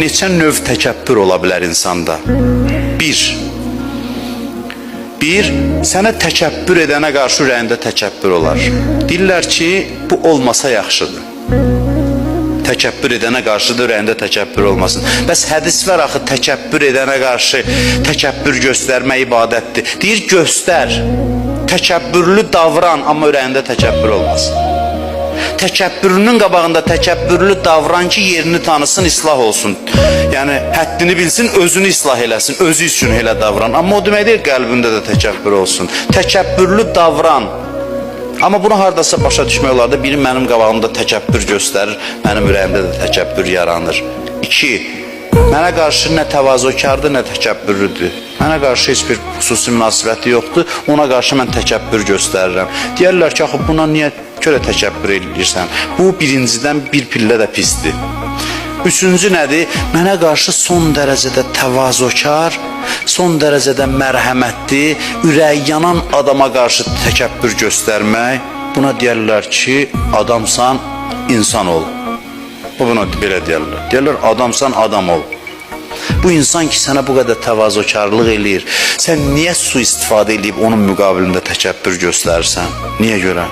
neçə növ təkəbbür ola bilər insanda? Bir, sənə təkəbbür edənə qarşı ürəyində təkəbbür olar. Deyirlər ki, bu olmasa yaxşıdır. Təkəbbür edənə qarşı da ürəyində təkəbbür olmasın. Bəs hədis var axı, təkəbbür edənə qarşı təkəbbür göstərmə ibadətdir. Deyir, göstər, təkəbbürlü davran, amma ürəyində təkəbbür olmasın. Təkəbbürünün qabağında təkəbbürlü davran ki, yerini tanısın, islah olsun. Yəni, həddini bilsin, özünü islah eləsin, özü üçün elə davran. Amma o demək deyil, qəlbində də təkəbbür olsun. Təkəbbürlü davran. Amma bunu haradasa başa düşmək olar da, biri mənim qabağımda təkəbbür göstərir, mənim ürəyimdə də təkəbbür yaranır. 2. Mənə qarşı nə təvazökardır, nə təkəbbürlüdür. Mənə qarşı heç bir xüsusi münasibəti yoxdur, ona qarşı mən təkəbbür göstərirəm. Deyərlər ki, axı, buna niyə görə təkəbbür edirsən? Bu birincidən bir pillə də pisdir. 3-cü nədir? Mənə qarşı son dərəcədə təvazökar, son dərəcədə mərhəmətli, ürəyi yanan adama qarşı təkəbbür göstərmək, buna deyərlər ki, adamsan, insan ol. Buna belə deyərlər. Deyərlər, adamsan, adam ol. Bu insan ki, sənə bu qədər təvazökarlıq eləyir, sən niyə su istifadə edib onun müqabilində təkəbbür göstərirsən? Niyə görə?